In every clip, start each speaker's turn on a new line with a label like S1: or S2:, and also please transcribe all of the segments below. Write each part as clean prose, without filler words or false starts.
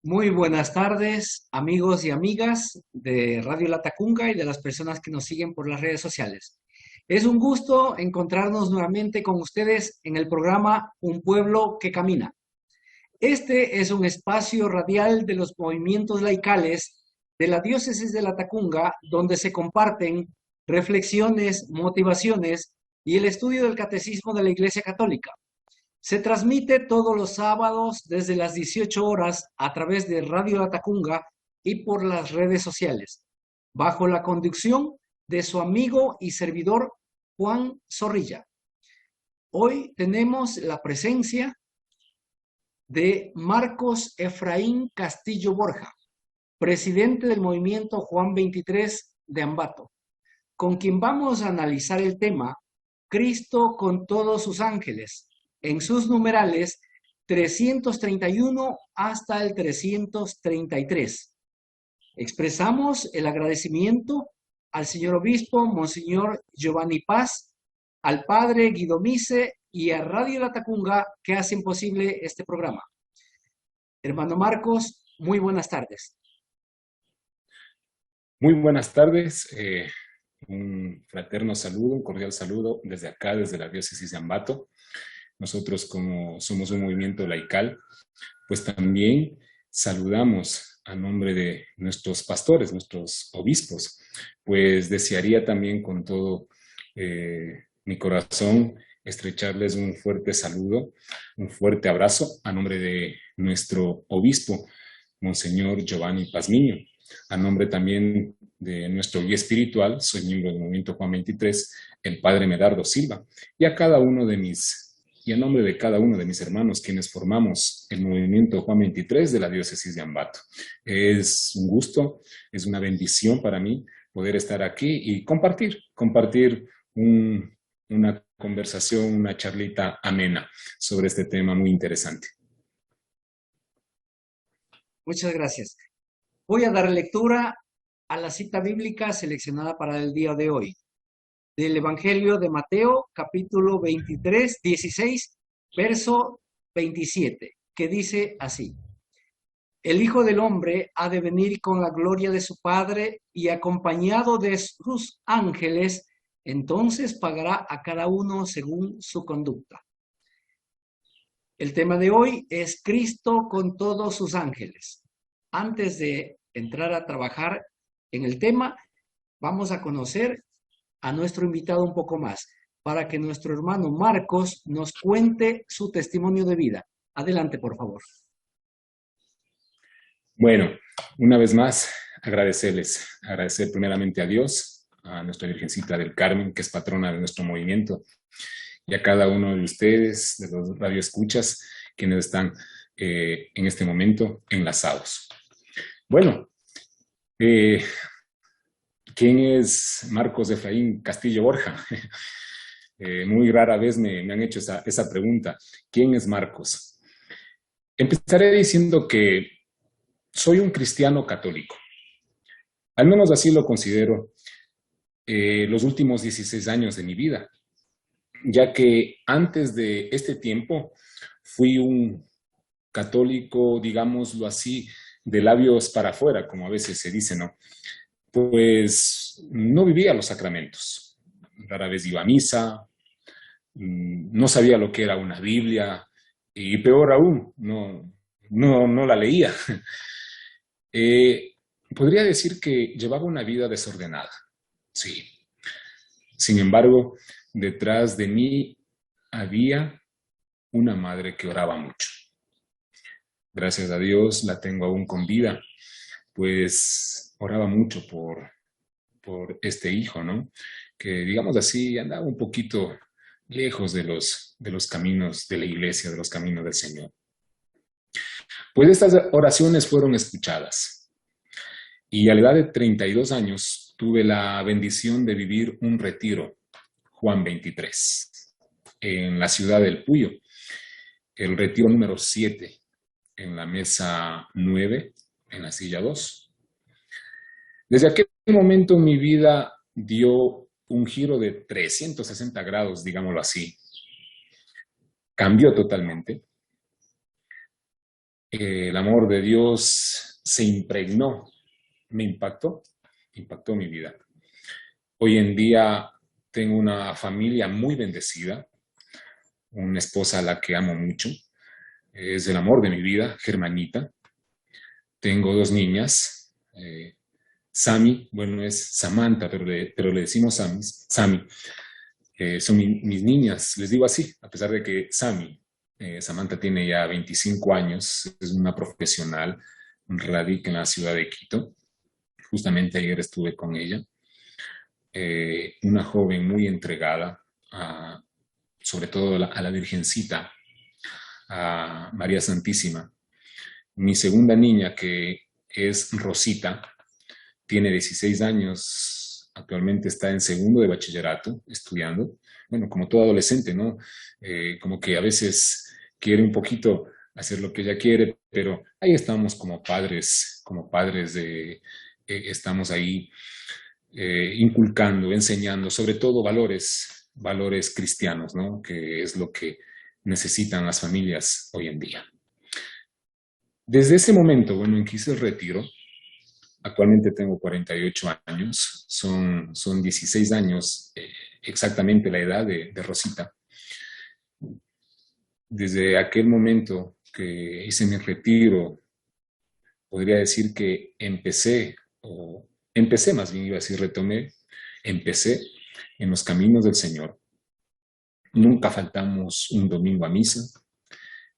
S1: Muy buenas tardes, amigos y amigas de Radio Latacunga y de las personas que nos siguen por las redes sociales. Es un gusto encontrarnos nuevamente con ustedes en el programa Un pueblo que camina. Este es un espacio radial de los movimientos laicales de la diócesis de Latacunga, donde se comparten reflexiones, motivaciones y el estudio del catecismo de la Iglesia Católica. Se transmite todos los sábados desde las 18 horas a través de Radio Latacunga y por las redes sociales, bajo la conducción de su amigo y servidor Juan Zorrilla. Hoy tenemos la presencia de Marcos Efraín Castillo Borja, presidente del movimiento Juan 23 de Ambato, con quien vamos a analizar el tema Cristo con todos sus ángeles, en sus numerales 331 hasta el 333. Expresamos el agradecimiento al señor obispo, Monseñor Giovanni Paz, al padre Guido Mise y a Radio Latacunga que hacen posible este programa. Hermano Marcos, muy buenas tardes.
S2: Muy buenas tardes, un fraterno saludo, un cordial saludo desde acá, desde la diócesis de Ambato. Nosotros, como somos un movimiento laical, pues también saludamos a nombre de nuestros pastores, nuestros obispos. Pues desearía también con todo mi corazón estrecharles un fuerte saludo, un fuerte abrazo a nombre de nuestro obispo, Monseñor Giovanni Pazmiño. A nombre también de nuestro guía espiritual, soy miembro del Movimiento Juan 23, el Padre Medardo Silva, y a nombre de cada uno de mis hermanos, quienes formamos el Movimiento Juan 23 de la Diócesis de Ambato. Es un gusto, es una bendición para mí poder estar aquí y compartir una conversación, una charlita amena sobre este tema muy interesante.
S1: Muchas gracias. Voy a dar lectura a la cita bíblica seleccionada para el día de hoy, del Evangelio de Mateo, capítulo 23, 16, verso 27, que dice así: El Hijo del Hombre ha de venir con la gloria de su Padre y acompañado de sus ángeles, entonces pagará a cada uno según su conducta. El tema de hoy es Cristo con todos sus ángeles. Antes de entrar a trabajar en el tema, vamos a conocer a nuestro invitado un poco más, para que nuestro hermano Marcos nos cuente su testimonio de vida. Adelante, por favor.
S2: Bueno, una vez más, agradecer primeramente a Dios, a nuestra Virgencita del Carmen, que es patrona de nuestro movimiento, y a cada uno de ustedes, de los radioescuchas, quienes están en este momento enlazados. Bueno, ¿quién es Marcos Efraín Castillo Borja? Muy rara vez me han hecho esa pregunta. ¿Quién es Marcos? Empezaré diciendo que soy un cristiano católico. Al menos así lo considero los últimos 16 años de mi vida, ya que antes de este tiempo fui un católico, digámoslo así, de labios para afuera, como a veces se dice, ¿no? Pues no vivía los sacramentos. Rara vez iba a misa, no sabía lo que era una Biblia y peor aún, no la leía. Podría decir que llevaba una vida desordenada, sí. Sin embargo, detrás de mí había una madre que oraba mucho. Gracias a Dios la tengo aún con vida, pues oraba mucho por este hijo, ¿no? Que, digamos así, andaba un poquito lejos de los caminos de la iglesia, de los caminos del Señor. Pues estas oraciones fueron escuchadas. Y a la edad de 32 años tuve la bendición de vivir un retiro, Juan 23, en la ciudad del Puyo, el retiro número 7, en la mesa 9, en la silla 2. Desde aquel momento mi vida dio un giro de 360 grados, digámoslo así. Cambió totalmente. El amor de Dios se impregnó, me impactó mi vida. Hoy en día tengo una familia muy bendecida, una esposa a la que amo mucho, es el amor de mi vida, Germanita. Tengo dos niñas, Sami, bueno, es Samantha, pero le decimos Sami. Son mis niñas, les digo así, a pesar de que Samantha tiene ya 25 años, es una profesional, radica en la ciudad de Quito. Justamente ayer estuve con ella. Una joven muy entregada, sobre todo a la Virgencita, a María Santísima. Mi segunda niña, que es Rosita, tiene 16 años, actualmente está en segundo de bachillerato, estudiando. Bueno, como todo adolescente, ¿no? Como que a veces quiere un poquito hacer lo que ella quiere, pero ahí estamos como padres estamos ahí inculcando, enseñando, sobre todo valores cristianos, ¿no? Que es lo que necesitan las familias hoy en día. Desde ese momento, bueno, en que hice el retiro, actualmente tengo 48 años, son 16 años, exactamente la edad de Rosita. Desde aquel momento que hice mi retiro, podría decir que empecé más bien, iba a decir retomé, empecé en los caminos del Señor. Nunca faltamos un domingo a misa,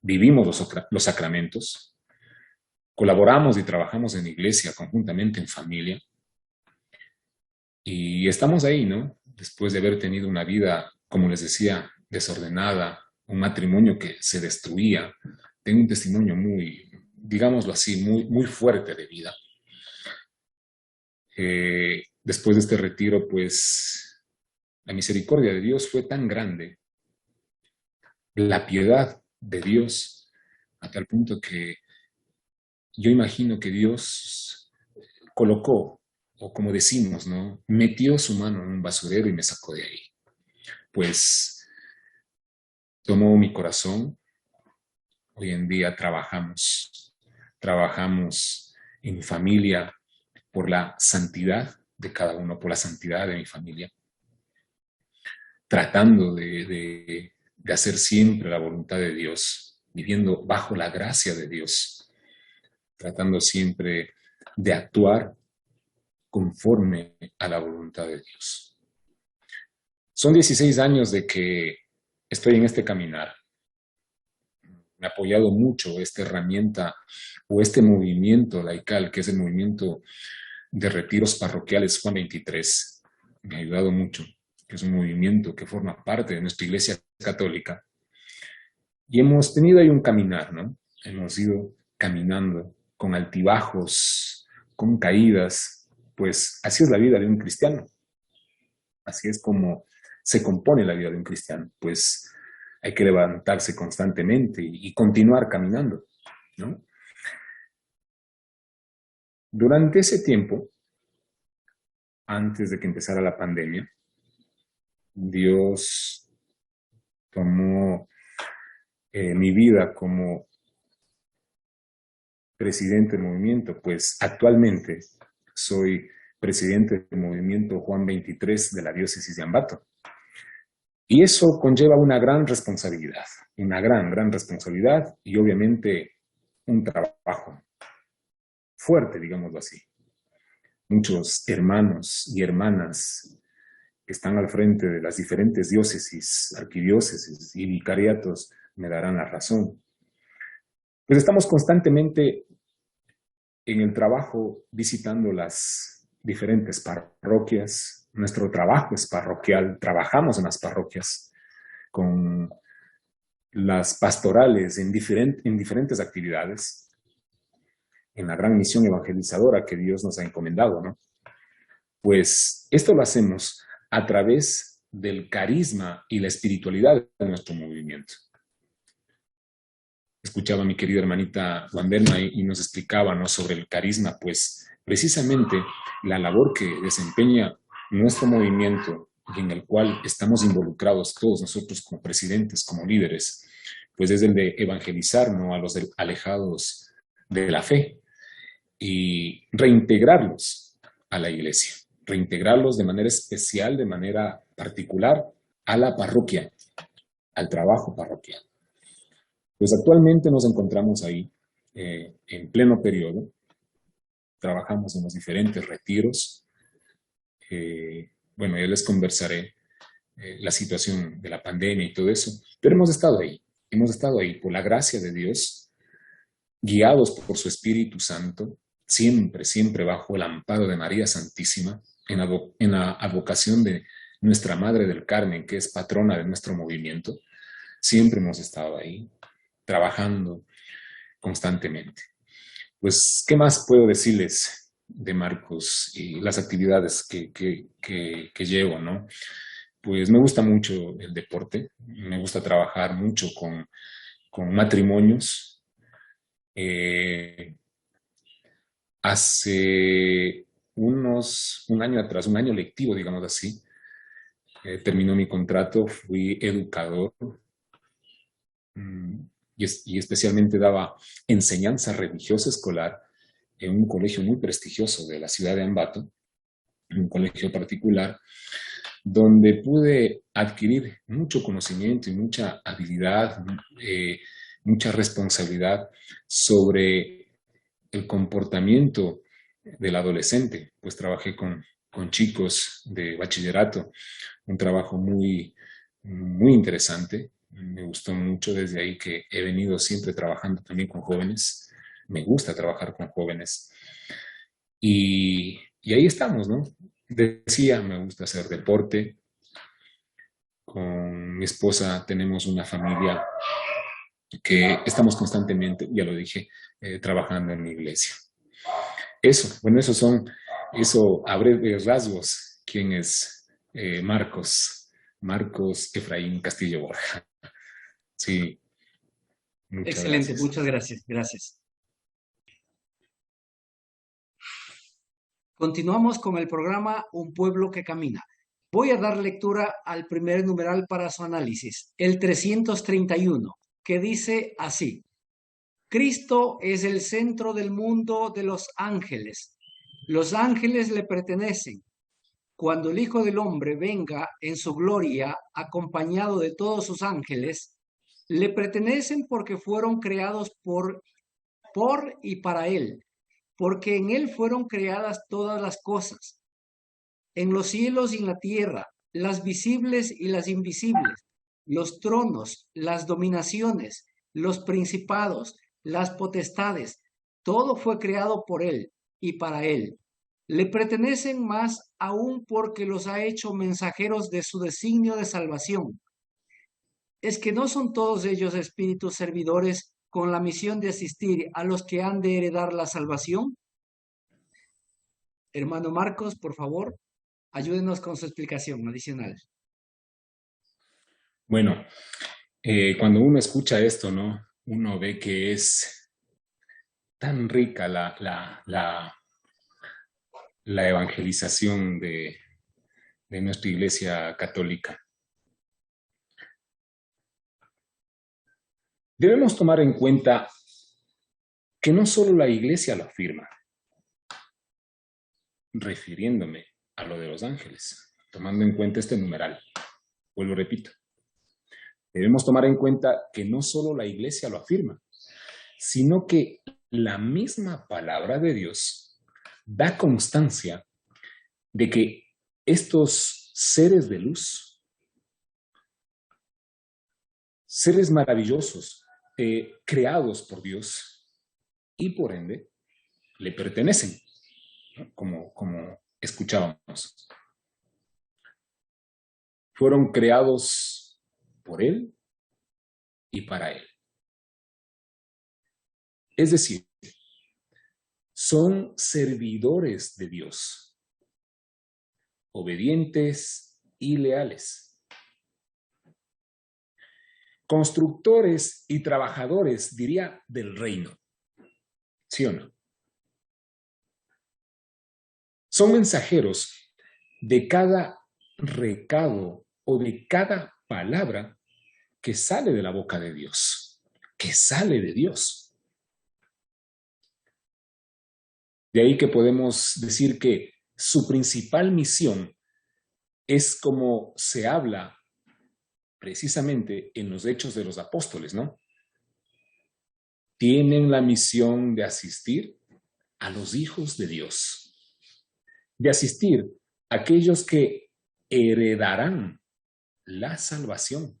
S2: vivimos los sacramentos, colaboramos y trabajamos en iglesia conjuntamente en familia y estamos ahí, ¿no? Después de haber tenido una vida, como les decía, desordenada, un matrimonio que se destruía, tengo un testimonio muy, digámoslo así, muy fuerte de vida. Después de este retiro, pues la misericordia de Dios fue tan grande, la piedad de Dios, a tal punto que yo imagino que Dios colocó, o como decimos, ¿no? Metió su mano en un basurero y me sacó de ahí. Pues tomó mi corazón. Hoy en día trabajamos en familia por la santidad de cada uno, por la santidad de mi familia, tratando de hacer siempre la voluntad de Dios, viviendo bajo la gracia de Dios, tratando siempre de actuar conforme a la voluntad de Dios. Son 16 años de que estoy en este caminar. Me ha apoyado mucho esta herramienta o este movimiento laical, que es el movimiento de retiros parroquiales Juan 23. Me ha ayudado mucho, que es un movimiento que forma parte de nuestra Iglesia Católica. Y hemos tenido ahí un caminar, ¿no? Hemos ido caminando con altibajos, con caídas, pues así es la vida de un cristiano. Así es como se compone la vida de un cristiano, pues hay que levantarse constantemente y continuar caminando, ¿no? Durante ese tiempo, antes de que empezara la pandemia, Dios tomó mi vida como presidente del movimiento, pues actualmente soy presidente del movimiento Juan 23 de la diócesis de Ambato. Y eso conlleva una gran responsabilidad y obviamente un trabajo fuerte, digámoslo así. Muchos hermanos y hermanas que están al frente de las diferentes diócesis, arquidiócesis y vicariatos me darán la razón. Pues estamos constantemente en el trabajo visitando las diferentes parroquias. Nuestro trabajo es parroquial, trabajamos en las parroquias con las pastorales en diferentes actividades, en la gran misión evangelizadora que Dios nos ha encomendado, ¿no? Pues esto lo hacemos a través del carisma y la espiritualidad de nuestro movimiento. Escuchaba a mi querida hermanita Wanderma y nos explicaba, ¿no?, sobre el carisma, pues precisamente la labor que desempeña nuestro movimiento y en el cual estamos involucrados todos nosotros como presidentes, como líderes, pues es el de evangelizar, ¿no?, a los alejados de la fe y reintegrarlos a la iglesia, reintegrarlos de manera especial, de manera particular a la parroquia, al trabajo parroquial. Pues actualmente nos encontramos ahí en pleno periodo, trabajamos en los diferentes retiros. Bueno, yo les conversaré la situación de la pandemia y todo eso, pero hemos estado ahí por la gracia de Dios, guiados por su Espíritu Santo, siempre, siempre bajo el amparo de María Santísima, en la advocación de nuestra Madre del Carmen, que es patrona de nuestro movimiento. Siempre hemos estado ahí, trabajando constantemente. Pues, ¿qué más puedo decirles de Marcos y las actividades que llevo, ¿no? Pues me gusta mucho el deporte, me gusta trabajar mucho con matrimonios. Hace un año atrás, un año lectivo, digamos así, terminó mi contrato, fui educador y especialmente daba enseñanza religiosa escolar en un colegio muy prestigioso de la ciudad de Ambato, un colegio particular, donde pude adquirir mucho conocimiento y mucha habilidad, mucha responsabilidad sobre el comportamiento del adolescente, pues trabajé con chicos de bachillerato, un trabajo muy, muy interesante. Me gustó mucho desde ahí que he venido siempre trabajando también con jóvenes. Me gusta trabajar con jóvenes. Y ahí estamos, ¿no? Decía, me gusta hacer deporte. Con mi esposa tenemos una familia que estamos constantemente, ya lo dije, trabajando en la iglesia. Eso, bueno, eso a breves rasgos, quién es Marcos Efraín Castillo Borja. Sí, muchas
S1: Excelente,
S2: gracias.
S1: muchas gracias, gracias. Continuamos con el programa Un pueblo que camina. Voy a dar lectura al primer numeral para su análisis, el 331, que dice así: Cristo es el centro del mundo de los ángeles. Los ángeles le pertenecen. Cuando el Hijo del Hombre venga en su gloria, acompañado de todos sus ángeles, le pertenecen porque fueron creados por y para Él, porque en Él fueron creadas todas las cosas, en los cielos y en la tierra, las visibles y las invisibles, los tronos, las dominaciones, los principados, las potestades, todo fue creado por Él y para Él. Le pertenecen más aún porque los ha hecho mensajeros de su designio de salvación. ¿Es que no son todos ellos espíritus servidores con la misión de asistir a los que han de heredar la salvación? Hermano Marcos, por favor, ayúdenos con su explicación adicional.
S2: Bueno, cuando uno escucha esto, ¿no? Uno ve que es tan rica la evangelización de nuestra iglesia católica. Debemos tomar en cuenta que no solo la iglesia lo afirma, refiriéndome a lo de los ángeles, tomando en cuenta este numeral. Vuelvo, repito. Debemos tomar en cuenta que no solo la iglesia lo afirma, sino que la misma palabra de Dios da constancia de que estos seres de luz, seres maravillosos, creados por Dios y por ende le pertenecen, ¿no? Como escuchábamos. Fueron creados por Él y para Él. Es decir, son servidores de Dios, obedientes y leales, constructores y trabajadores, diría, del reino. ¿Sí o no? Son mensajeros de cada recado o de cada palabra que sale de la boca de Dios, que sale de Dios. De ahí que podemos decir que su principal misión es como se habla precisamente en los Hechos de los Apóstoles, ¿no? Tienen la misión de asistir a los hijos de Dios, de asistir a aquellos que heredarán la salvación.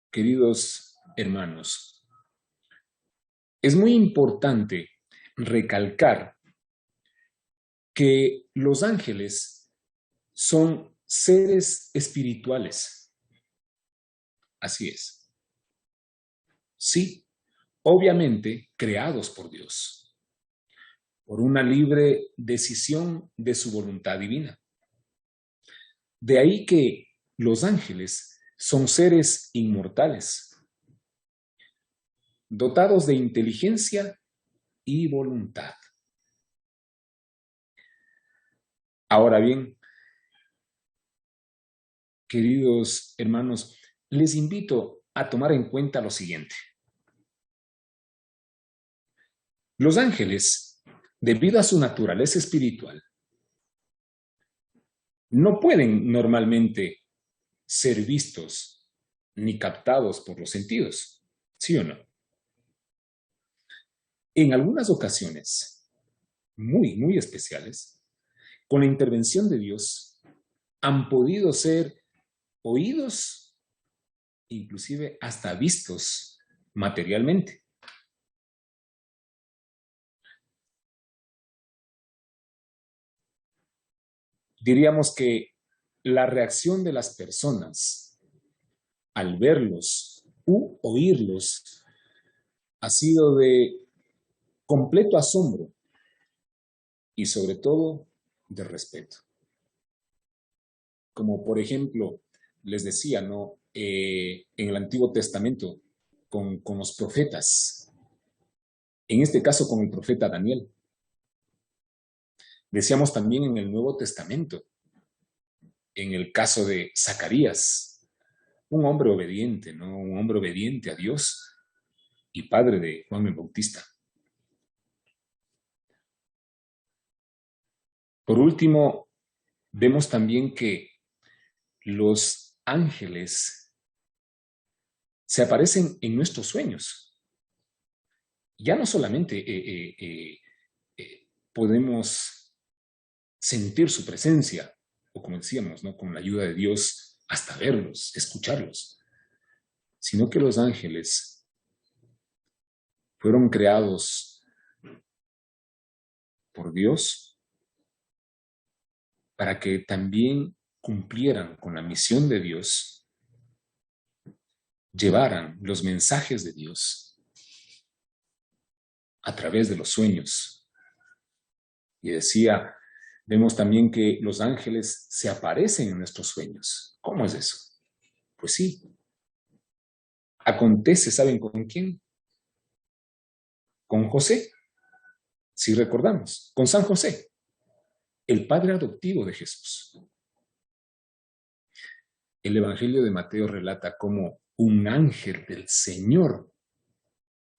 S2: Queridos hermanos, es muy importante recalcar que los ángeles son seres espirituales. Así es. Sí, obviamente creados por Dios, por una libre decisión de su voluntad divina. De ahí que los ángeles son seres inmortales, dotados de inteligencia y voluntad. Ahora bien, queridos hermanos, les invito a tomar en cuenta lo siguiente. Los ángeles, debido a su naturaleza espiritual, no pueden normalmente ser vistos ni captados por los sentidos, ¿sí o no? En algunas ocasiones, muy especiales, con la intervención de Dios, han podido ser oídos, inclusive hasta vistos materialmente. Diríamos que la reacción de las personas al verlos u oírlos ha sido de completo asombro y sobre todo de respeto. Como por ejemplo, les decía, ¿no? En el Antiguo Testamento, con los profetas, en este caso con el profeta Daniel. Decíamos también en el Nuevo Testamento, en el caso de Zacarías, un hombre obediente, ¿no? Un hombre obediente a Dios y padre de Juan el Bautista. Por último, vemos también que los ángeles se aparecen en nuestros sueños. Ya no solamente podemos sentir su presencia, o como decíamos, ¿no? Con la ayuda de Dios, hasta verlos, escucharlos, sino que los ángeles fueron creados por Dios para que también cumplieran con la misión de Dios, llevaran los mensajes de Dios a través de los sueños. Y decía, vemos también que los ángeles se aparecen en nuestros sueños. ¿Cómo es eso? Pues sí. Acontece, ¿saben con quién? Con José, si recordamos, con San José, el padre adoptivo de Jesús. El Evangelio de Mateo relata cómo un ángel del Señor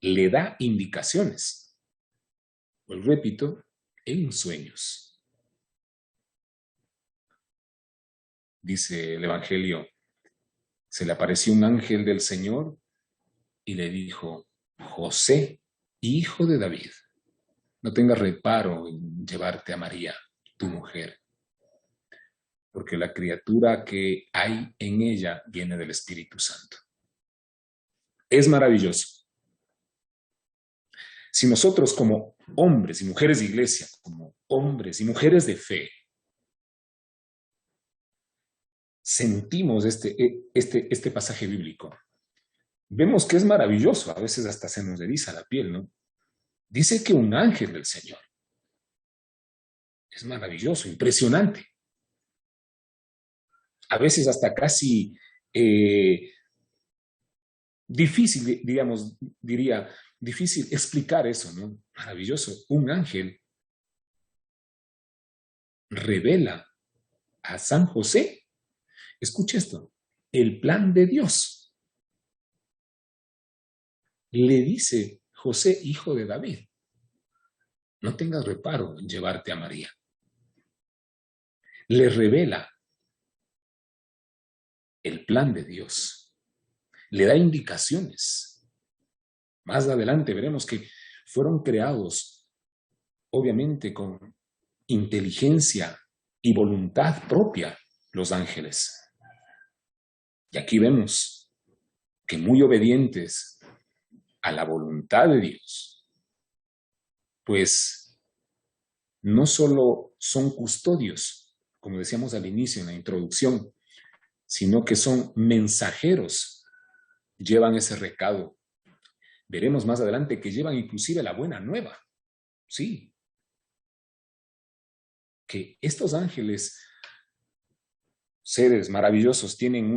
S2: le da indicaciones. Pues repito, en sueños. Dice el Evangelio, se le apareció un ángel del Señor y le dijo, José, hijo de David, no tengas reparo en llevarte a María, tu mujer, porque la criatura que hay en ella viene del Espíritu Santo. Es maravilloso. Si nosotros como hombres y mujeres de iglesia, como hombres y mujeres de fe, sentimos este pasaje bíblico, vemos que es maravilloso, a veces hasta se nos eriza la piel, ¿no? Dice que un ángel del Señor. Es maravilloso, impresionante. A veces hasta casi difícil, digamos, diría, difícil explicar eso, ¿no? Maravilloso. Un ángel revela a San José, escucha esto, el plan de Dios. Le dice José, hijo de David, no tengas reparo en llevarte a María. Le revela el plan de Dios, le da indicaciones. Más adelante veremos que fueron creados, obviamente, con inteligencia y voluntad propia los ángeles. Y aquí vemos que muy obedientes a la voluntad de Dios, pues no solo son custodios, como decíamos al inicio en la introducción, sino que son mensajeros, llevan ese recado. Veremos más adelante que llevan inclusive la buena nueva. Sí, que estos ángeles, seres maravillosos, tienen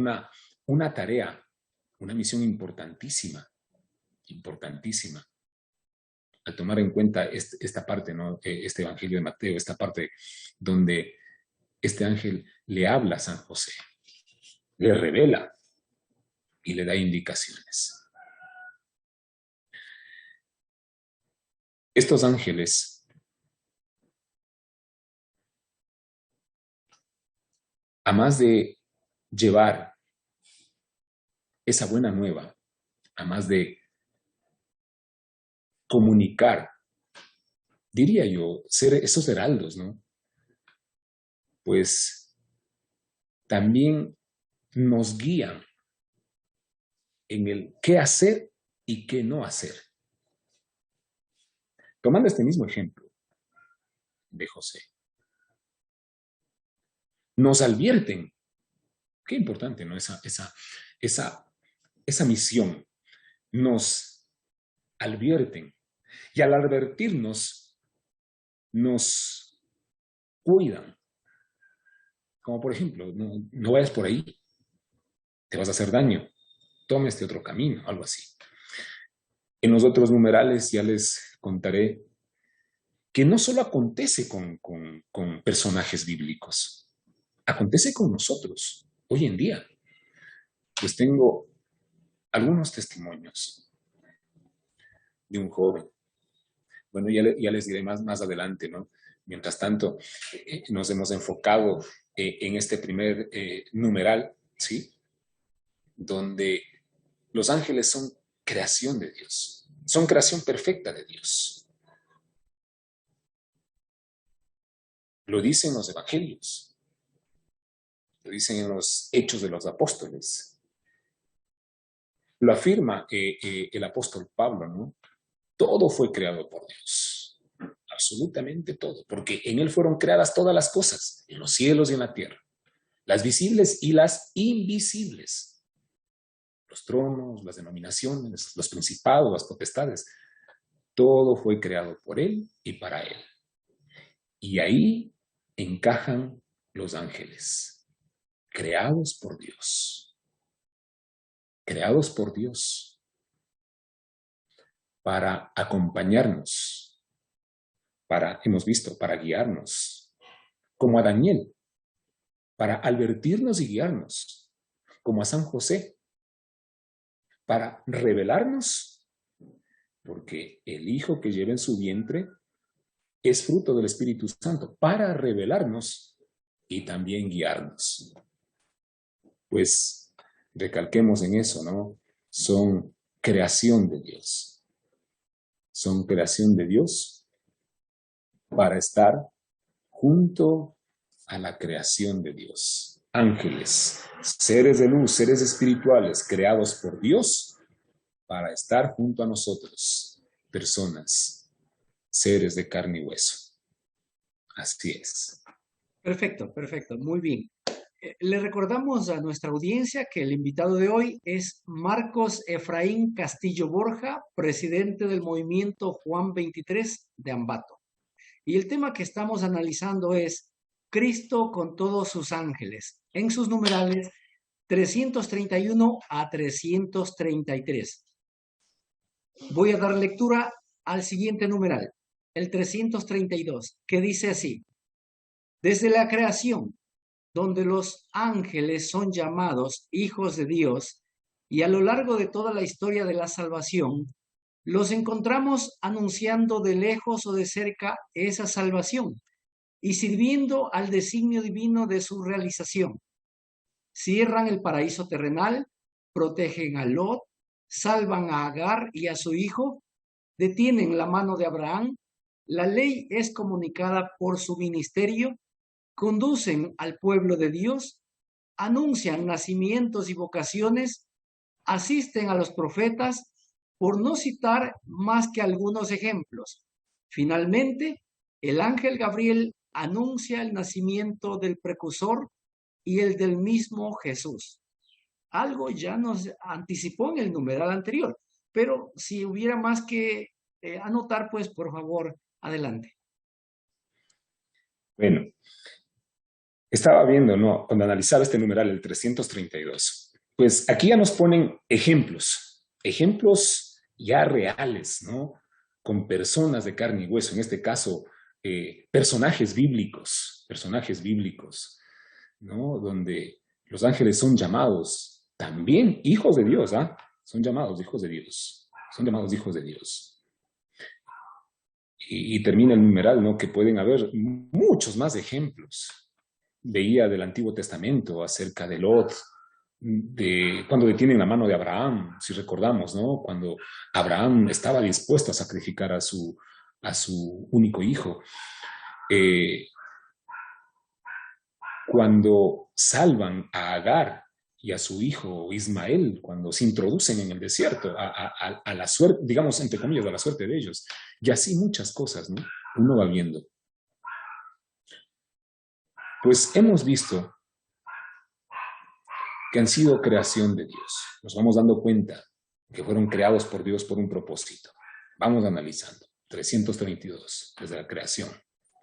S2: una tarea, una misión importantísima, importantísima. Al tomar en cuenta esta parte, ¿no? Este Evangelio de Mateo, esta parte donde este ángel le habla a San José, le revela y le da indicaciones. Estos ángeles, a más de llevar esa buena nueva, a más de comunicar, diría yo, ser esos heraldos, ¿no? Pues también nos guían en el qué hacer y qué no hacer. Tomando este mismo ejemplo de José, nos advierten, qué importante, ¿no? Esa misión, nos advierten, y al advertirnos, nos cuidan. Como por ejemplo, no vayas por ahí, te vas a hacer daño, toma este otro camino, algo así. En los otros numerales ya les contaré que no solo acontece con personajes bíblicos, acontece con nosotros hoy en día. Pues tengo algunos testimonios de un joven. Bueno, ya les diré más adelante, ¿no? Mientras tanto, nos hemos enfocado en este primer numeral, ¿sí? Donde los ángeles son creación de Dios, son creación perfecta de Dios. Lo dicen los evangelios, lo dicen en los hechos de los apóstoles. Lo afirma el apóstol Pablo, ¿no? Todo fue creado por Dios, absolutamente todo, porque en Él fueron creadas todas las cosas, en los cielos y en la tierra, las visibles y las invisibles, los tronos, las denominaciones, los principados, las potestades, todo fue creado por Él y para Él. Y ahí encajan los ángeles, creados por Dios, creados por Dios, para acompañarnos, hemos visto, para guiarnos, como a Daniel, para advertirnos y guiarnos, como a San José, para revelarnos, porque el hijo que lleva en su vientre es fruto del Espíritu Santo, para revelarnos y también guiarnos. Pues recalquemos en eso, ¿no? Son creación de Dios. Son creación de Dios para estar junto a la creación de Dios. Ángeles, seres de luz, seres espirituales creados por Dios para estar junto a nosotros, personas, seres de carne y hueso. Así es.
S1: Perfecto, perfecto, muy bien. Le recordamos a nuestra audiencia que el invitado de hoy es Marcos Efraín Castillo Borja, presidente del movimiento Juan 23 de Ambato. Y el tema que estamos analizando es Cristo con todos sus ángeles, en sus numerales 331 a 333. Voy a dar lectura al siguiente numeral, el 332, que dice así: desde la creación, donde los ángeles son llamados hijos de Dios, y a lo largo de toda la historia de la salvación, los encontramos anunciando de lejos o de cerca esa salvación y sirviendo al designio divino de su realización. Cierran el paraíso terrenal, protegen a Lot, salvan a Agar y a su hijo, detienen la mano de Abraham, la ley es comunicada por su ministerio, conducen al pueblo de Dios, anuncian nacimientos y vocaciones, asisten a los profetas, por no citar más que algunos ejemplos. Finalmente, el ángel Gabriel anuncia el nacimiento del precursor y el del mismo Jesús. Algo ya nos anticipó en el numeral anterior, pero si hubiera más que anotar, pues por favor, adelante.
S2: Bueno, estaba viendo, ¿no? Cuando analizaba este numeral, el 332, pues aquí ya nos ponen ejemplos ya reales, ¿no? Con personas de carne y hueso, en este caso, personajes bíblicos, ¿no? Donde los ángeles son llamados también hijos de Dios, ¿ah? Son llamados hijos de Dios, son llamados hijos de Dios. Y termina el numeral, ¿no? Que pueden haber muchos más ejemplos. Veía del Antiguo Testamento acerca de Lot, de cuando detienen la mano de Abraham, si recordamos, ¿no? Cuando Abraham estaba dispuesto a sacrificar a su único hijo. Cuando salvan a Agar y a su hijo Ismael, cuando se introducen en el desierto, a la suerte, digamos, entre comillas, a la suerte de ellos. Y así muchas cosas, ¿no? Uno va viendo. Pues hemos visto que han sido creación de Dios. Nos vamos dando cuenta que fueron creados por Dios por un propósito. Vamos analizando. 332, desde la creación,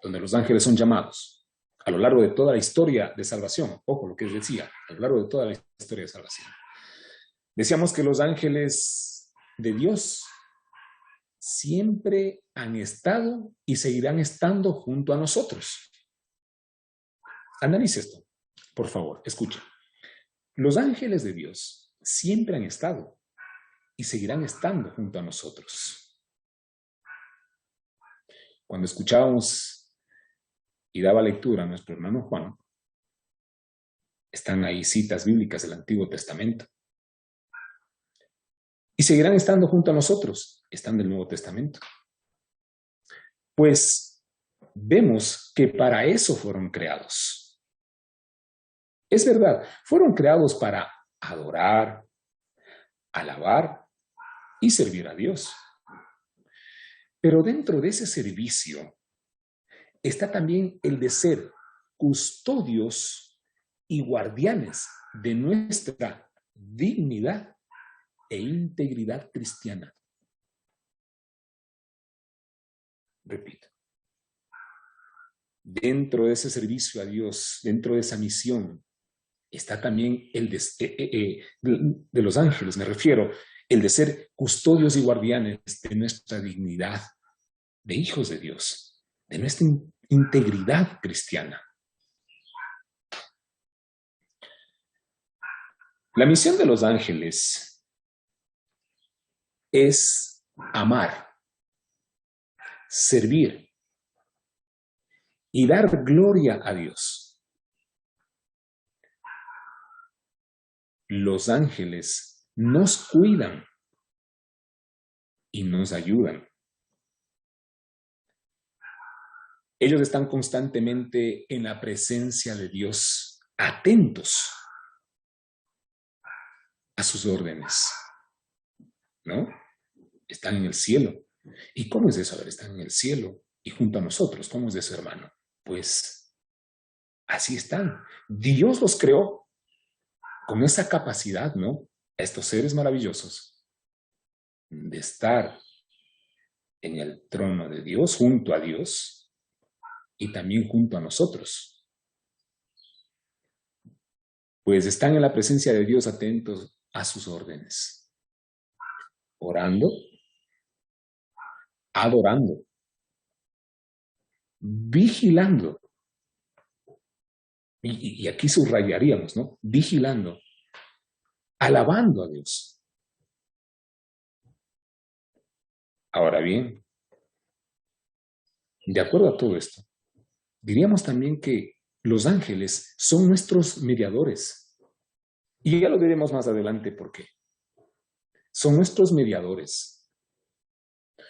S2: donde los ángeles son llamados a lo largo de toda la historia de salvación. Ojo, lo que decía, a lo largo de toda la historia de salvación. Decíamos que los ángeles de Dios siempre han estado y seguirán estando junto a nosotros. Analice esto, por favor, escucha. Los ángeles de Dios siempre han estado y seguirán estando junto a nosotros. Cuando escuchábamos y daba lectura a nuestro hermano Juan, están ahí citas bíblicas del Antiguo Testamento. Y seguirán estando junto a nosotros, están del Nuevo Testamento. Pues vemos que para eso fueron creados. Es verdad, fueron creados para adorar, alabar y servir a Dios. Pero dentro de ese servicio está también el de ser custodios y guardianes de nuestra dignidad e integridad cristiana. Repito, dentro de ese servicio a Dios, dentro de esa misión, está también el de los ángeles, me refiero, el de ser custodios y guardianes de nuestra dignidad, de hijos de Dios, de nuestra integridad cristiana. La misión de los ángeles es amar, servir y dar gloria a Dios. Los ángeles nos cuidan y nos ayudan. Ellos están constantemente en la presencia de Dios, atentos a sus órdenes, ¿no? Están en el cielo. ¿Y cómo es eso? A ver, están en el cielo y junto a nosotros. ¿Cómo es eso, hermano? Pues así están. Dios los creó con esa capacidad, ¿no? Estos seres maravillosos de estar en el trono de Dios, junto a Dios y también junto a nosotros. Pues están en la presencia de Dios atentos a sus órdenes, orando, adorando, vigilando. Y aquí subrayaríamos, ¿no? Vigilando, alabando a Dios. Ahora bien, de acuerdo a todo esto, diríamos también que los ángeles son nuestros mediadores. Y ya lo veremos más adelante por qué. Son nuestros mediadores,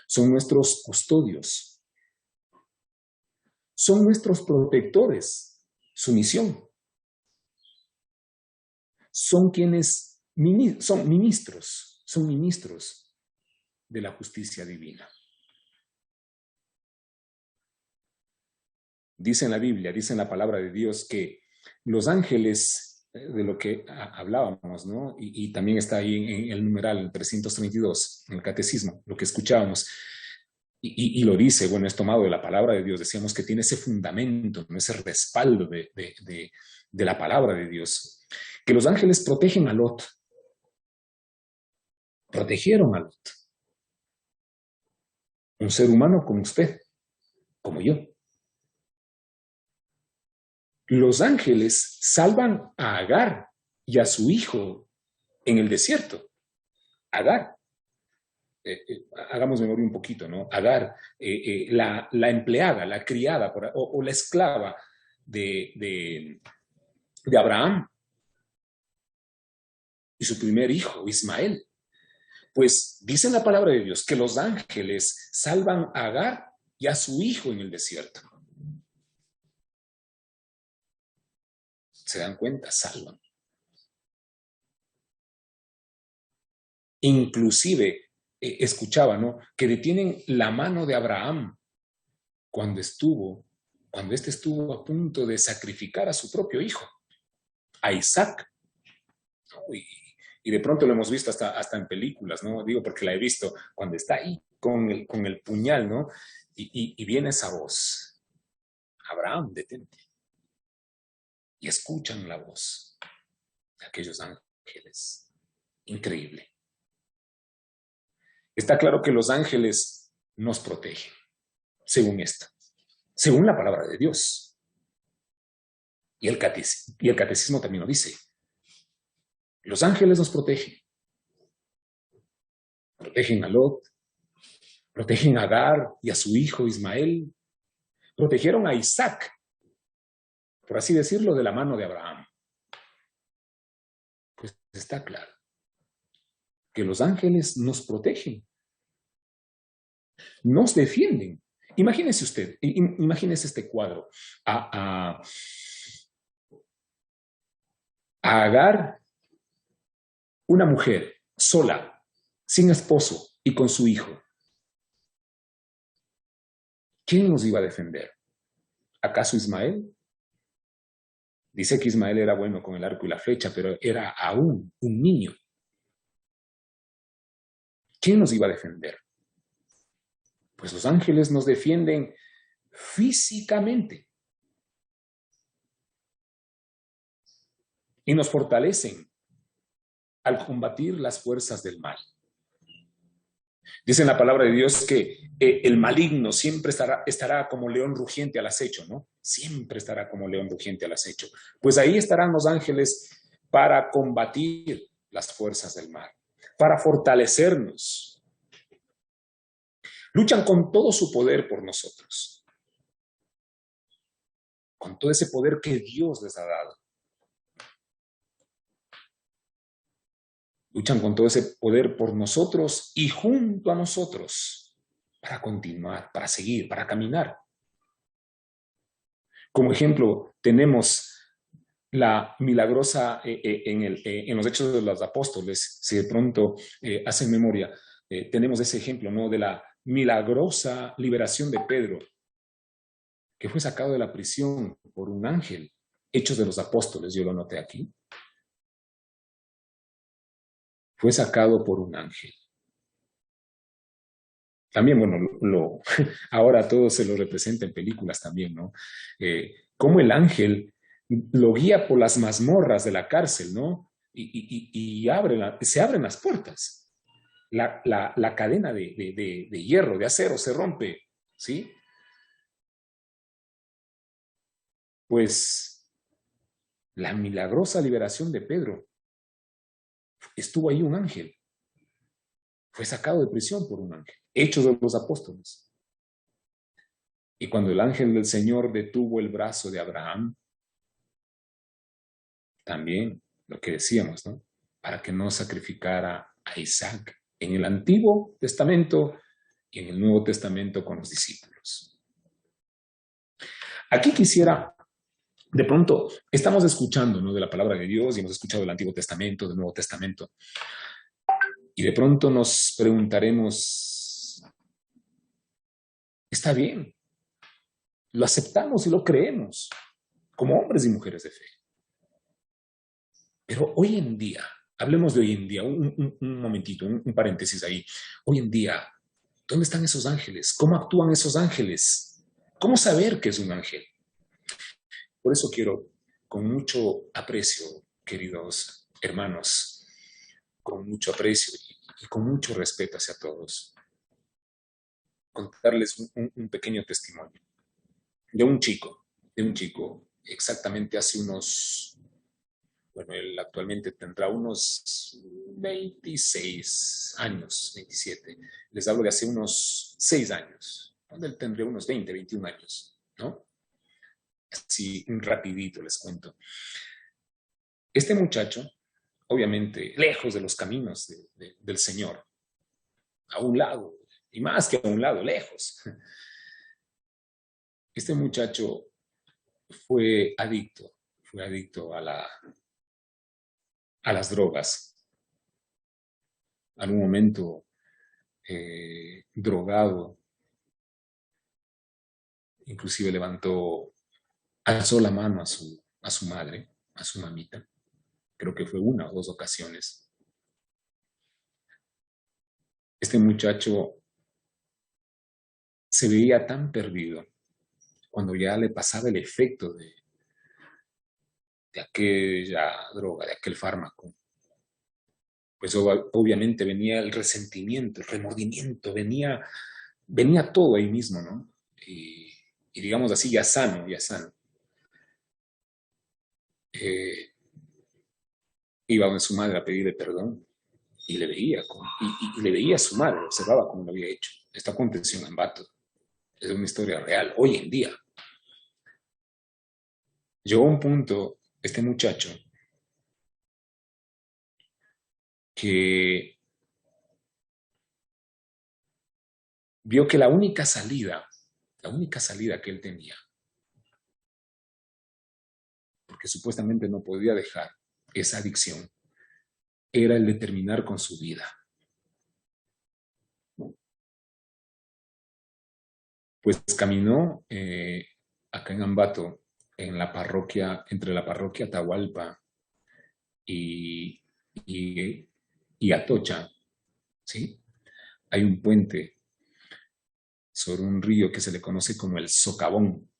S2: son nuestros custodios, son nuestros protectores. Su misión son quienes son ministros de la justicia divina. Dice en la Biblia, dice en la palabra de Dios que los ángeles, de lo que hablábamos, ¿no? Y también está ahí en el numeral, el 332, en el catecismo, lo que escuchábamos. Y lo dice, bueno, es tomado de la palabra de Dios, decíamos que tiene ese fundamento, ese respaldo de la palabra de Dios, que los ángeles protegen a Lot, protegieron a Lot, un ser humano como usted, como yo. Los ángeles salvan a Agar y a su hijo en el desierto. Agar. Hagamos memoria un poquito, ¿no? Agar, la empleada, la criada o la esclava de Abraham y su primer hijo, Ismael. Pues dice en la palabra de Dios que los ángeles salvan a Agar y a su hijo en el desierto. ¿Se dan cuenta? Salvan. Inclusive, escuchaba, ¿no? Que detienen la mano de Abraham cuando éste estuvo a punto de sacrificar a su propio hijo, a Isaac. Y de pronto lo hemos visto hasta en películas, ¿no? Digo porque la he visto, cuando está ahí con el puñal, ¿no? Y viene esa voz, Abraham, detente. Y escuchan la voz de aquellos ángeles. Increíble. Está claro que los ángeles nos protegen, según esto, según la palabra de Dios. Y el catecismo también lo dice. Los ángeles nos protegen. Protegen a Lot, protegen a Agar y a su hijo Ismael. Protegieron a Isaac, por así decirlo, de la mano de Abraham. Pues está claro que los ángeles nos protegen, nos defienden. Imagínese usted, imagínese este cuadro. A Agar, una mujer sola, sin esposo y con su hijo. ¿Quién nos iba a defender? ¿Acaso Ismael? Dice que Ismael era bueno con el arco y la flecha, pero era aún un niño. ¿Quién nos iba a defender? Pues los ángeles nos defienden físicamente y nos fortalecen al combatir las fuerzas del mal. Dice en la palabra de Dios que el maligno siempre estará como león rugiente al acecho, ¿no? Siempre estará como león rugiente al acecho. Pues ahí estarán los ángeles para combatir las fuerzas del mal, para fortalecernos. Luchan con todo su poder por nosotros, con todo ese poder que Dios les ha dado. Luchan con todo ese poder por nosotros y junto a nosotros para continuar, para seguir, para caminar. Como ejemplo, tenemos la milagrosa en los Hechos de los Apóstoles, si de pronto hacen memoria, tenemos ese ejemplo, ¿no? De la milagrosa liberación de Pedro, que fue sacado de la prisión por un ángel. Hechos de los Apóstoles, yo lo noté aquí. Fue sacado por un ángel. También, bueno, ahora todo se lo representa en películas también, ¿no? Cómo el ángel lo guía por las mazmorras de la cárcel, ¿no? Y se abren las puertas. La cadena de hierro, de acero, se rompe, ¿sí? Pues la milagrosa liberación de Pedro, estuvo ahí un ángel. Fue sacado de prisión por un ángel. Hechos de los Apóstoles. Y cuando el ángel del Señor detuvo el brazo de Abraham, también lo que decíamos, ¿no? Para que no sacrificara a Isaac en el Antiguo Testamento y en el Nuevo Testamento con los discípulos. Aquí quisiera, de pronto, estamos escuchando, ¿no?, de la palabra de Dios y hemos escuchado del Antiguo Testamento, del Nuevo Testamento, y de pronto nos preguntaremos, está bien, lo aceptamos y lo creemos como hombres y mujeres de fe. Pero hoy en día, hablemos de hoy en día, un momentito, un paréntesis ahí. Hoy en día, ¿dónde están esos ángeles? ¿Cómo actúan esos ángeles? ¿Cómo saber que es un ángel? Por eso quiero, con mucho aprecio, queridos hermanos, con mucho aprecio y con mucho respeto hacia todos, contarles un pequeño testimonio de un chico, exactamente hace unos, bueno, él actualmente tendrá unos 26 años, 27. Les hablo de hace unos 6 años, donde él tendría unos 20, 21 años, ¿no? Así, rapidito les cuento. Este muchacho, obviamente, lejos de los caminos del Señor, a un lado, y más que a un lado, lejos. Este muchacho fue adicto a las drogas. En un momento drogado, inclusive alzó la mano a su madre, a su mamita. Creo que fue una o dos ocasiones. Este muchacho se veía tan perdido cuando ya le pasaba el efecto de aquella droga, de aquel fármaco. Pues obviamente venía el resentimiento, el remordimiento, venía todo ahí mismo, ¿no? Y digamos así, ya sano, ya sano. Iba donde su madre a pedirle perdón y le veía, y le veía a su madre, observaba cómo lo había hecho. Esto aconteció en Ambato. Es una historia real, hoy en día. Llegó a un punto, este muchacho, que vio que la única salida que él tenía, porque supuestamente no podía dejar esa adicción, era el de terminar con su vida. Pues caminó acá en Ambato, en la parroquia, entre la parroquia Atahualpa y Atocha, ¿sí? Hay un puente sobre un río que se le conoce como el Socavón.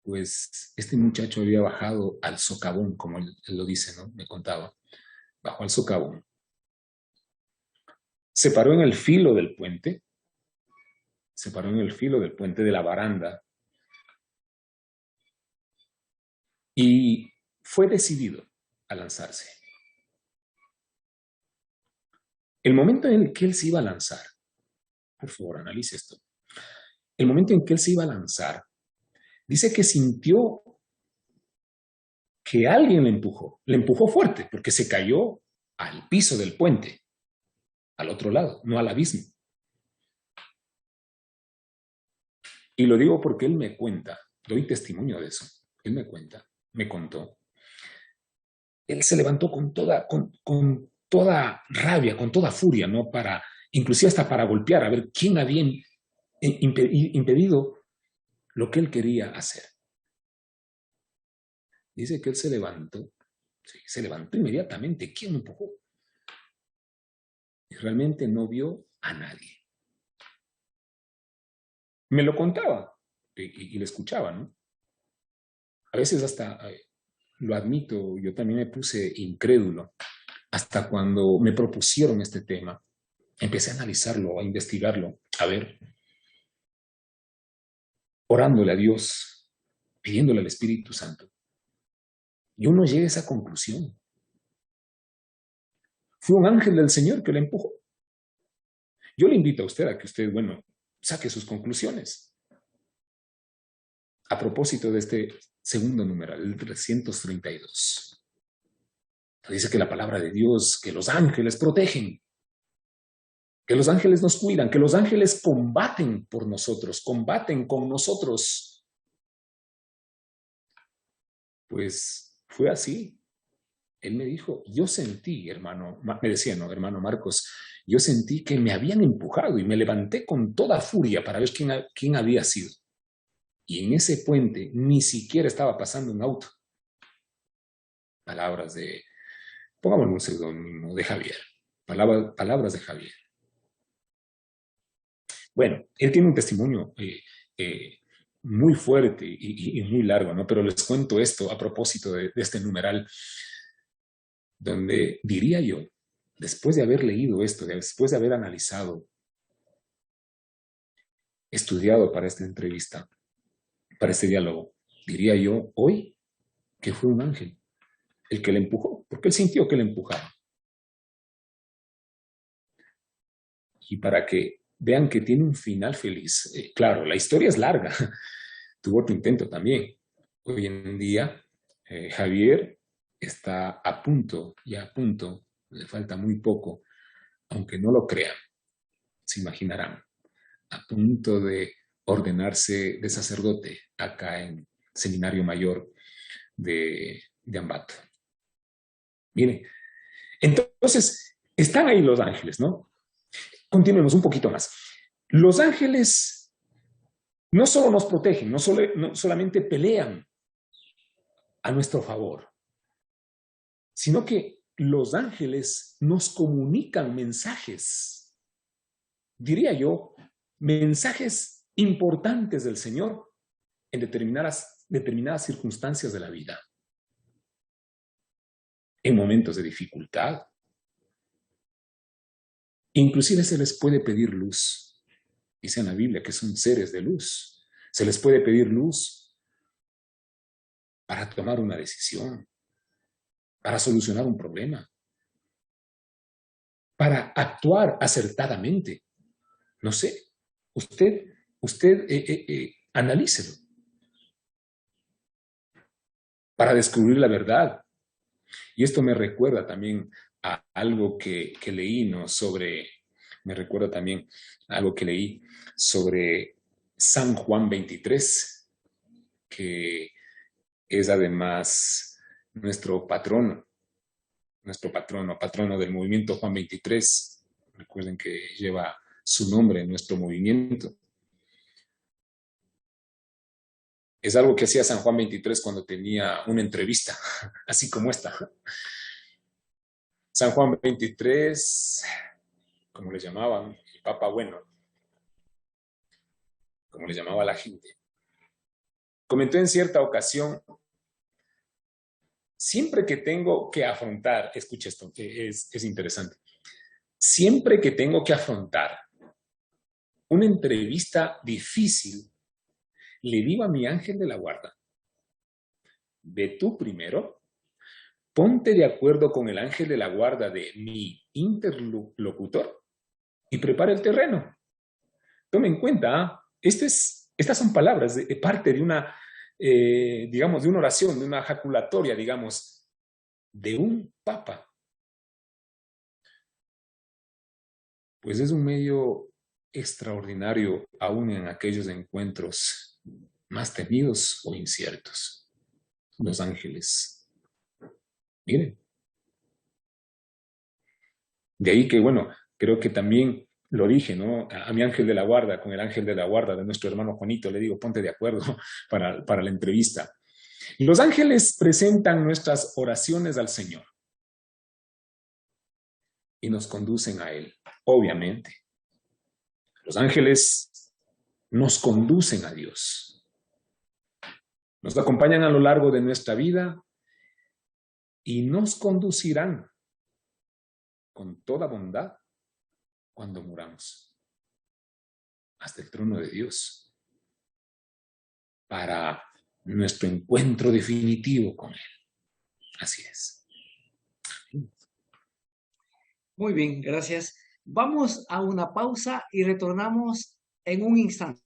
S2: Pues este muchacho había bajado al socavón, como él lo dice, ¿no? Me contaba. Bajó al socavón. Se paró en el filo del puente. Se paró en el filo del puente de la baranda. Y fue decidido a lanzarse. El momento en el que él se iba a lanzar, por favor, analice esto. El momento en que él se iba a lanzar, dice que sintió que alguien le empujó fuerte, porque se cayó al piso del puente, al otro lado, no al abismo. Y lo digo porque él me cuenta, doy testimonio de eso, él me cuenta, me contó. Él se levantó con toda rabia, con toda furia, ¿no? Inclusive hasta para golpear, a ver quién había impedido lo que él quería hacer. Dice que él se levantó, sí, se levantó inmediatamente. ¿Quién lo empujó? Y realmente no vio a nadie. Me lo contaba y lo escuchaba, ¿no? A veces hasta, lo admito, yo también me puse incrédulo hasta cuando me propusieron este tema. Empecé a analizarlo, a investigarlo, a ver, orándole a Dios, pidiéndole al Espíritu Santo. Y uno llega a esa conclusión. Fue un ángel del Señor que le empujó. Yo le invito a usted a que usted, bueno, saque sus conclusiones. A propósito de este segundo numeral, el 332. Dice que la palabra de Dios, que los ángeles protegen, que los ángeles nos cuidan, que los ángeles combaten por nosotros, combaten con nosotros. Pues fue así. Él me dijo, yo sentí, hermano, me decía, no, hermano Marcos, yo sentí que me habían empujado y me levanté con toda furia para ver quién había sido. Y en ese puente ni siquiera estaba pasando un auto. Palabras de, pongámosle un seudónimo, de Javier. Palabras de Javier. Bueno, él tiene un testimonio muy fuerte y muy largo, ¿no? Pero les cuento esto a propósito de este numeral, donde diría yo, después de haber leído esto, después de haber analizado, estudiado para esta entrevista, para este diálogo, diría yo hoy que fue un ángel el que le empujó, porque él sintió que le empujaba. Y para que vean que tiene un final feliz, claro, la historia es larga, tuvo otro intento también. Hoy en día, Javier está a punto, le falta muy poco, aunque no lo crean, se imaginarán, a punto de ordenarse de sacerdote acá en Seminario Mayor de Ambato. Miren, entonces, están ahí los ángeles, ¿no? Continuemos un poquito más. Los ángeles no solo nos protegen, no solamente pelean a nuestro favor, sino que los ángeles nos comunican mensajes, diría yo, mensajes importantes del Señor en determinadas circunstancias de la vida. En momentos de dificultad. Inclusive se les puede pedir luz. Dice en la Biblia que son seres de luz. Se les puede pedir luz para tomar una decisión, para solucionar un problema, para actuar acertadamente. No sé, usted analícelo. Para descubrir la verdad. Y esto me recuerda también a algo que leí, ¿no? Me recuerda también a algo que leí sobre San Juan 23, que es además nuestro patrono del movimiento Juan 23. Recuerden que lleva su nombre en nuestro movimiento. Es algo que hacía San Juan 23 cuando tenía una entrevista, así como esta. San Juan 23, como le llamaban, el Papa Bueno, como le llamaba la gente, comentó en cierta ocasión, siempre que tengo que afrontar, escucha esto, que es interesante, siempre que tengo que afrontar una entrevista difícil, le digo a mi ángel de la guarda, ve tú primero, ponte de acuerdo con el ángel de la guarda de mi interlocutor y prepara el terreno. Tome en cuenta, estas son palabras de parte de una, digamos, de una oración, de una jaculatoria, digamos, de un papa. Pues es un medio extraordinario aún en aquellos encuentros más temidos o inciertos. Los ángeles. Miren. De ahí que, bueno, creo que también lo dije, ¿no? A mi ángel de la guarda, con el ángel de la guarda de nuestro hermano Juanito, le digo, ponte de acuerdo para la entrevista. Los ángeles presentan nuestras oraciones al Señor y nos conducen a Él, obviamente. Los ángeles nos conducen a Dios. Nos acompañan a lo largo de nuestra vida y nos conducirán con toda bondad cuando muramos hasta el trono de Dios para nuestro encuentro definitivo con Él. Así es.
S1: Muy bien, gracias. Vamos a una pausa y retornamos en un instante.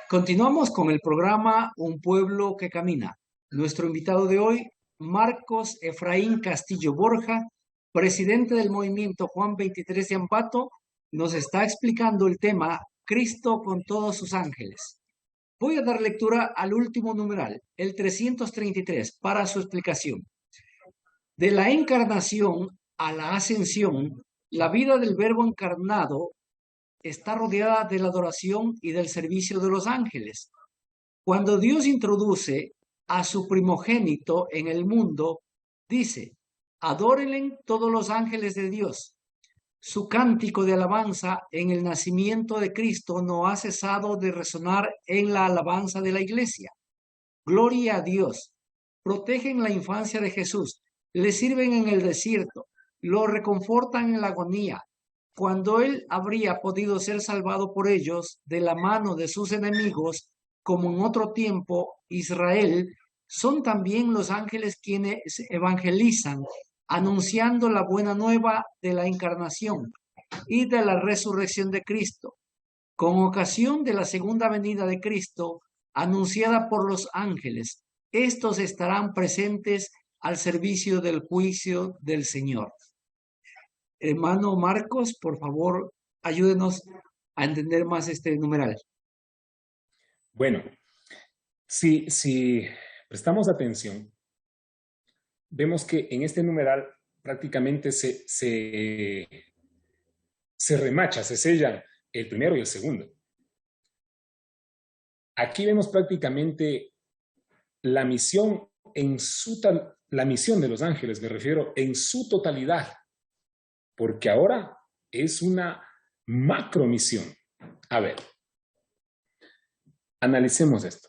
S1: Continuamos con el programa Un pueblo que camina. Nuestro invitado de hoy, Marcos Efraín Castillo Borja, presidente del movimiento Juan 23 de Ambato, nos está explicando el tema Cristo con todos sus ángeles. Voy a dar lectura al último numeral, el 333, para su explicación. De la encarnación a la ascensión, la vida del Verbo encarnado está rodeada de la adoración y del servicio de los ángeles. Cuando Dios introduce a su primogénito en el mundo, dice, adórenle todos los ángeles de Dios. Su cántico de alabanza en el nacimiento de Cristo no ha cesado de resonar en la alabanza de la iglesia. Gloria a Dios. Protegen la infancia de Jesús, le sirven en el desierto, lo reconfortan en la agonía. Cuando él habría podido ser salvado por ellos de la mano de sus enemigos, como en otro tiempo Israel, son también los ángeles quienes evangelizan, anunciando la buena nueva de la encarnación y de la resurrección de Cristo. Con ocasión de la segunda venida de Cristo, anunciada por los ángeles, estos estarán presentes al servicio del juicio del Señor. Hermano Marcos, por favor, ayúdenos a entender más este numeral.
S2: Bueno, si prestamos atención, vemos que en este numeral prácticamente se remacha, se sellan el primero y el segundo. Aquí vemos prácticamente la misión la misión de los ángeles, me refiero, en su totalidad, porque ahora es una macromisión. A ver, analicemos esto.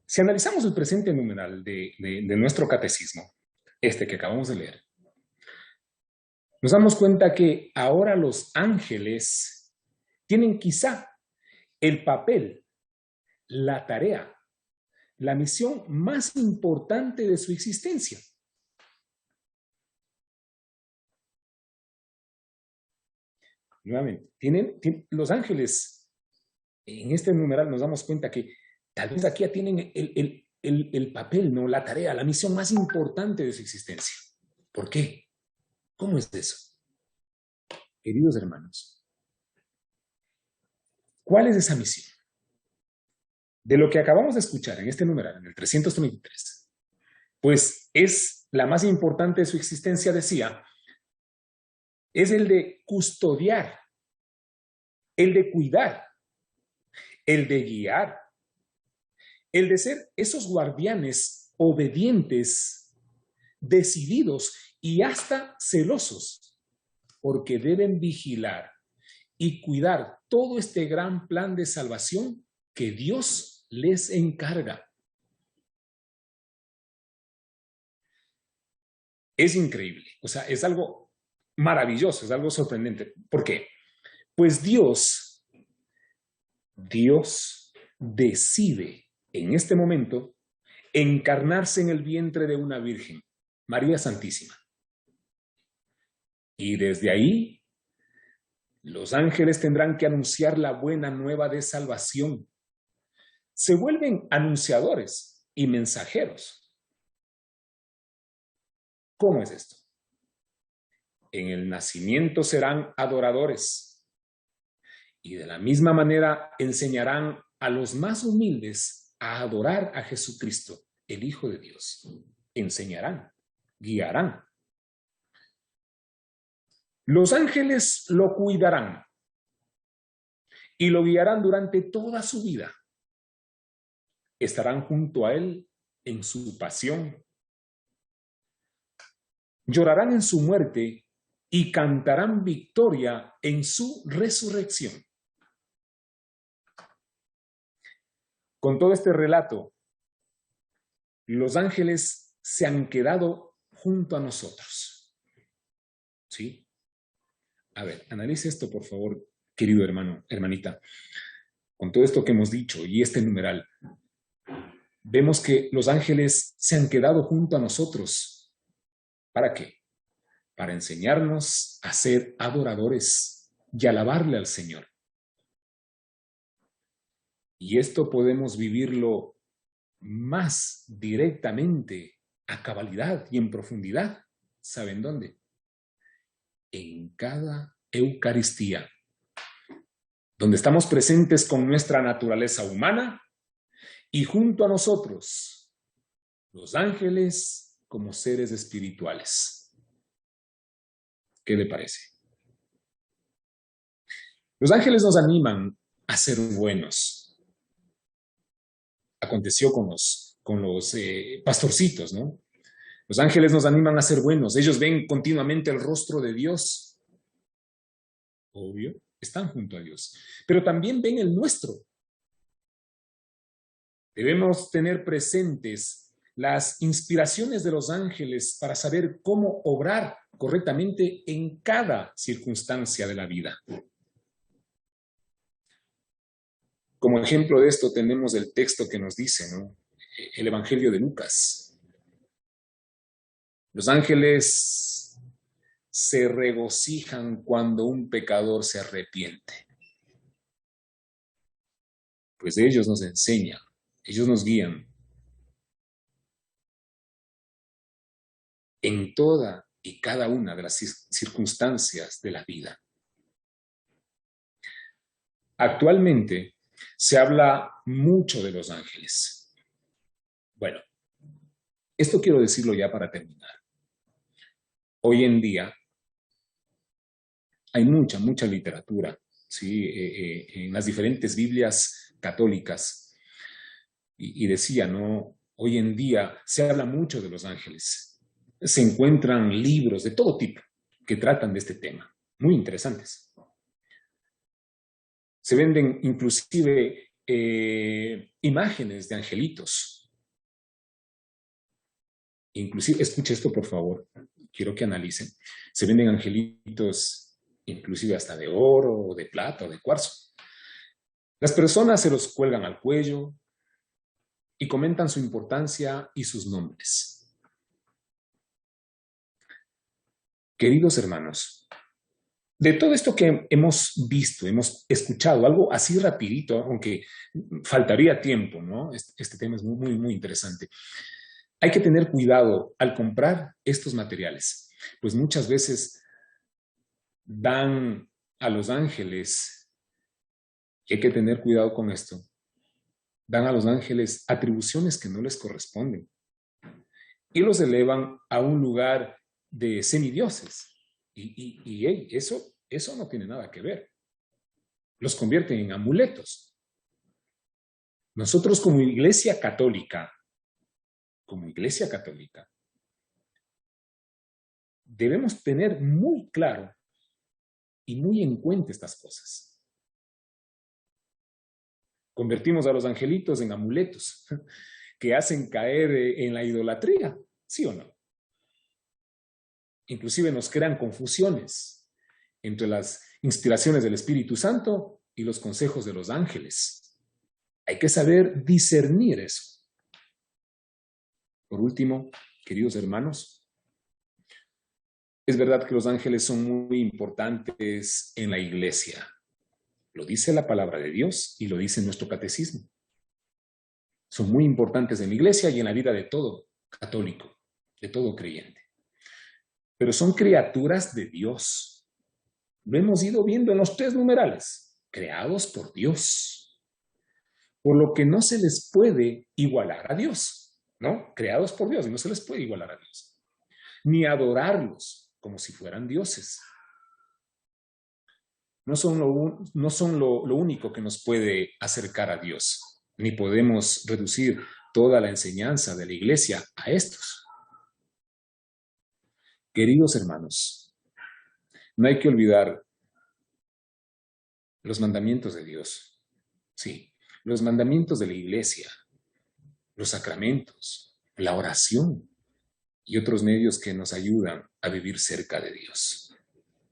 S2: Si analizamos el presente numeral de nuestro catecismo, este que acabamos de leer, nos damos cuenta que ahora los ángeles tienen quizá el papel, la tarea, la misión más importante de su existencia. Nuevamente, los ángeles, en este numeral nos damos cuenta que tal vez aquí ya tienen el papel, ¿no? La tarea, la misión más importante de su existencia. ¿Por qué? ¿Cómo es eso? Queridos hermanos, ¿cuál es esa misión? De lo que acabamos de escuchar en este numeral, en el 333, pues es la más importante de su existencia, decía, es el de custodiar, el de cuidar, el de guiar, el de ser esos guardianes obedientes, decididos y hasta celosos, porque deben vigilar y cuidar todo este gran plan de salvación que Dios les encarga. Es increíble, o sea, es algo maravilloso, es algo sorprendente. ¿Por qué? Pues Dios decide en este momento encarnarse en el vientre de una virgen, María Santísima. Y desde ahí, los ángeles tendrán que anunciar la buena nueva de salvación. Se vuelven anunciadores y mensajeros. ¿Cómo es esto? En el nacimiento serán adoradores y de la misma manera enseñarán a los más humildes a adorar a Jesucristo, el Hijo de Dios. Enseñarán, guiarán. Los ángeles lo cuidarán y lo guiarán durante toda su vida. Estarán junto a él en su pasión. Llorarán en su muerte y cantarán victoria en su resurrección. Con todo este relato, los ángeles se han quedado junto a nosotros. ¿Sí? A ver, analice esto, por favor, querido hermano, hermanita. Con todo esto que hemos dicho y este numeral, vemos que los ángeles se han quedado junto a nosotros. ¿Para qué? Para enseñarnos a ser adoradores y alabarle al Señor. Y esto podemos vivirlo más directamente, a cabalidad y en profundidad. ¿Saben dónde? En cada Eucaristía, donde estamos presentes con nuestra naturaleza humana y junto a nosotros, los ángeles como seres espirituales. ¿Qué le parece? Los ángeles nos animan a ser buenos. Aconteció con los pastorcitos, ¿no? Los ángeles nos animan a ser buenos. Ellos ven continuamente el rostro de Dios. Obvio, están junto a Dios. Pero también ven el nuestro. Debemos tener presentes las inspiraciones de los ángeles para saber cómo obrar correctamente en cada circunstancia de la vida. Como ejemplo de esto tenemos el texto que nos dice, ¿no? El Evangelio de Lucas. Los ángeles se regocijan cuando un pecador se arrepiente. Pues ellos nos enseñan, ellos nos guían en toda y cada una de las circunstancias de la vida. Actualmente se habla mucho de los ángeles. Bueno, esto quiero decirlo ya para terminar. Hoy en día hay mucha literatura, ¿sí? En las diferentes Biblias católicas. Y decía, ¿no? Hoy en día se habla mucho de los ángeles. Se encuentran libros de todo tipo que tratan de este tema, muy interesantes. Se venden inclusive imágenes de angelitos. Inclusive, escuche esto por favor, quiero que analicen. Se venden angelitos inclusive hasta de oro, de plata o de cuarzo. Las personas se los cuelgan al cuello y comentan su importancia y sus nombres. Queridos hermanos, de todo esto que hemos visto, hemos escuchado, algo así rapidito, aunque faltaría tiempo, ¿no? Este tema es muy interesante. Hay que tener cuidado al comprar estos materiales, pues muchas veces dan a los ángeles, y hay que tener cuidado con esto, dan a los ángeles atribuciones que no les corresponden y los elevan a un lugar de semidioses. Y eso no tiene nada que ver. Los convierten en amuletos. Nosotros como iglesia católica, debemos tener muy claro y muy en cuenta estas cosas. Convertimos a los angelitos en amuletos que hacen caer en la idolatría, ¿sí o no? Inclusive nos crean confusiones entre las inspiraciones del Espíritu Santo y los consejos de los ángeles. Hay que saber discernir eso. Por último, queridos hermanos, es verdad que los ángeles son muy importantes en la iglesia. Lo dice la palabra de Dios y lo dice nuestro catecismo. Son muy importantes en la iglesia y en la vida de todo católico, de todo creyente. Pero son criaturas de Dios. Lo hemos ido viendo en los 3 numerales, creados por Dios. Por lo que no se les puede igualar a Dios, ¿no? Creados por Dios y no se les puede igualar a Dios. Ni adorarlos como si fueran dioses. No son lo único que nos puede acercar a Dios, ni podemos reducir toda la enseñanza de la iglesia a estos. Queridos hermanos, no hay que olvidar los mandamientos de Dios. Sí, los mandamientos de la iglesia, los sacramentos, la oración y otros medios que nos ayudan a vivir cerca de Dios.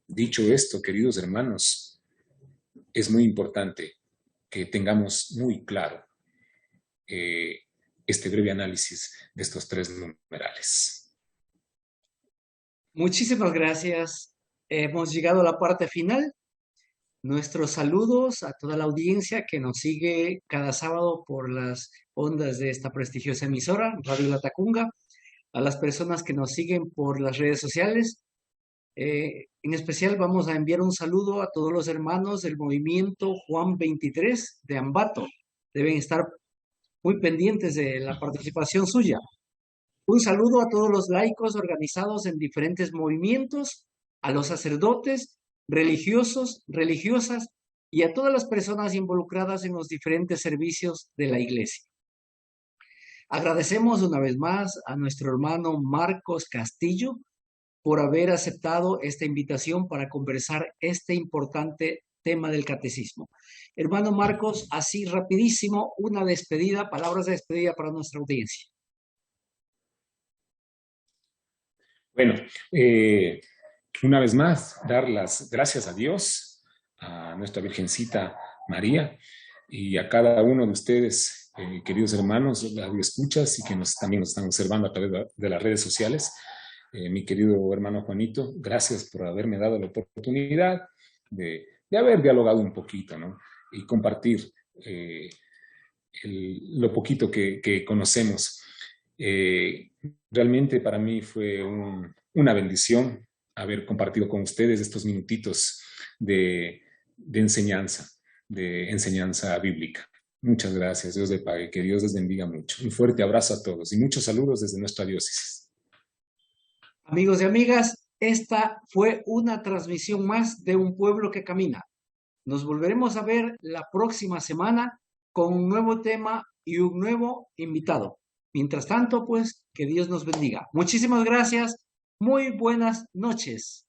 S2: Dicho esto, queridos hermanos, es muy importante que tengamos muy claro este breve análisis de estos tres numerales.
S1: Muchísimas gracias. Hemos llegado a la parte final. Nuestros saludos a toda la audiencia que nos sigue cada sábado por las ondas de esta prestigiosa emisora, Radio Latacunga, a las personas que nos siguen por las redes sociales. En especial vamos a enviar un saludo a todos los hermanos del movimiento Juan 23 de Ambato. Deben estar muy pendientes de la participación suya. Un saludo a todos los laicos organizados en diferentes movimientos, a los sacerdotes, religiosos, religiosas y a todas las personas involucradas en los diferentes servicios de la Iglesia. Agradecemos una vez más a nuestro hermano Marcos Castillo por haber aceptado esta invitación para conversar este importante tema del catecismo. Hermano Marcos, así rapidísimo, una despedida, palabras de despedida para nuestra audiencia.
S2: Bueno, una vez más, dar las gracias a Dios, a nuestra Virgencita María y a cada uno de ustedes, queridos hermanos, radioescuchas y que también nos están observando a través de las redes sociales. Mi querido hermano Juanito, gracias por haberme dado la oportunidad de haber dialogado un poquito, ¿no? Y compartir lo poquito que conocemos. Realmente para mí fue una bendición haber compartido con ustedes estos minutitos de enseñanza bíblica. Muchas gracias, Dios les pague, que Dios les bendiga mucho. Un fuerte abrazo a todos y muchos saludos desde nuestra diócesis.
S1: Amigos y amigas, esta fue una transmisión más de Un Pueblo que Camina. Nos volveremos a ver la próxima semana con un nuevo tema y un nuevo invitado. Mientras tanto, pues, que Dios nos bendiga. Muchísimas gracias. Muy buenas noches.